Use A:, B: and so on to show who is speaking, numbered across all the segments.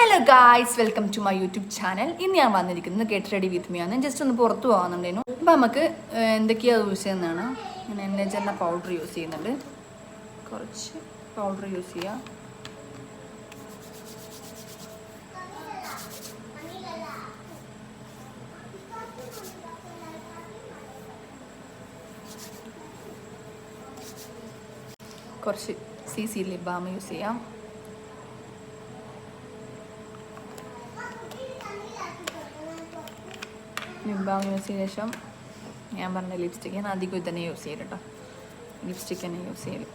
A: Hello guys, welcome to my YouTube channel. ഇന്ന് ഞാൻ വന്നിരിക്കുന്നത് ഗെറ്റ് റെഡി വിത്ത് മീ ആണ്. ജസ്റ്റ് ഒന്ന് പുറത്ത് പോകുന്നുണ്ടായിരുന്നു. അപ്പം നമുക്ക് എന്തൊക്കെയാണ് യൂസ് ചെയ്യുന്നതാണ്. ഞാൻ നെജറിന പൗഡർ യൂസ് ചെയ്യുന്നുണ്ട്. കുറച്ച് പൗഡർ യൂസ് ചെയ്യാം. കുറച്ച് CC ലിപ് ബാം യൂസ് ചെയ്യാം. ലിപ് ബാം യൂസ് ചെയ്ത ശേഷം ഞാൻ പറഞ്ഞ ലിപ്സ്റ്റിക്ക് ഞാൻ അധികം ഇത് തന്നെ യൂസ് ചെയ്യും കേട്ടോ. ലിപ്സ്റ്റിക്ക് തന്നെ യൂസ് ചെയ്യല്.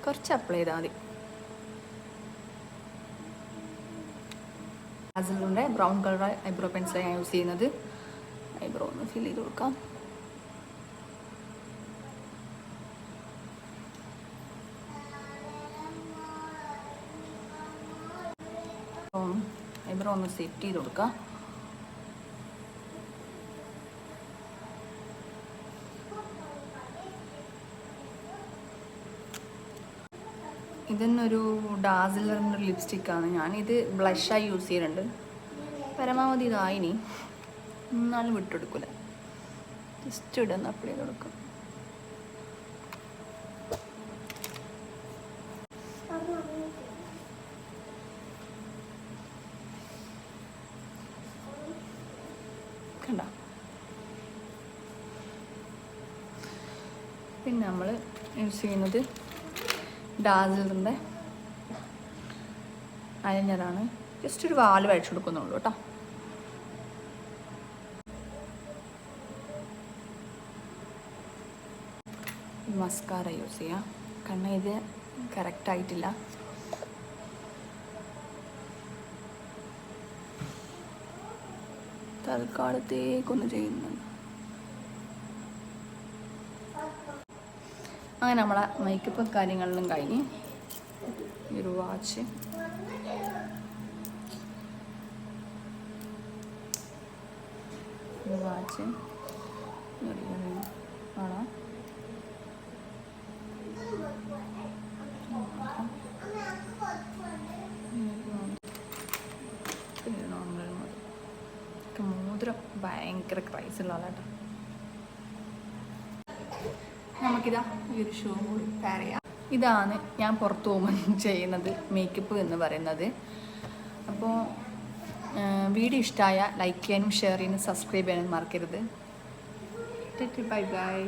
A: കുറച്ച് അപ്ലൈ ചെയ്താൽ മതി. ഡാസിലിൻ്റെ ബ്രൗൺ കളർ ഐബ്രോ പെൻസിലാണ് ഞാൻ യൂസ് ചെയ്യുന്നത്. ഐബ്രോ ഒന്ന് ഫിൽ ചെയ്ത് കൊടുക്കാം. ഐബ്രോ ഒന്ന് സെറ്റ് ചെയ്ത് കൊടുക്കാം. ഇതെന്നൊരു ഡാസിലറിൻ്റെ ലിപ്സ്റ്റിക്കാണ്. ഞാനിത് ബ്ലഷായി യൂസ് ചെയ്യുന്നുണ്ട്. പരമാവധി ഇതായിനി എന്നാലും വിട്ടെടുക്കില്ല. ജസ്റ്റ് ഇടുന്ന അപ്ലൈ ചെയ്ത് കൊടുക്കും. കണ്ട. പിന്നെ നമ്മൾ യൂസ് ചെയ്യുന്നത് ഡാസിലറിൻ്റെ അയഞ്ഞതാണ്. ജസ്റ്റ് ഒരു വാല് വരച്ചു കൊടുക്കുന്നുള്ളൂ കേട്ടോ. മസ്കാര യൂസ് ചെയ്യാം. കാരണം ഇത് കറക്റ്റായിട്ടില്ല. തൽക്കാലത്തേക്കൊന്ന് ചെയ്യുന്നുണ്ട്. അങ്ങനെ നമ്മളെ മേക്കപ്പ് കാര്യങ്ങളിലും കഴിഞ്ഞ് ഒരു വാച്ച് ആണോ മോതിരം ഭയങ്കര ക്രൈസുള്ള ആളാട്ടോ. നമുക്കിതാ ഈ ഒരു ഷൂ കൂടി പെയർ ചെയ്യാം. ഇതാണ് ഞാൻ പുറത്ത് പോകുമ്പോൾ ചെയ്യുന്നത് മേക്കപ്പ് എന്ന് പറയുന്നത്. അപ്പോൾ വീഡിയോ ഇഷ്ടമായ ലൈക്ക് ചെയ്യാനും ഷെയർ ചെയ്യാനും സബ്സ്ക്രൈബ് ചെയ്യാനും മറക്കരുത്. Bye bye.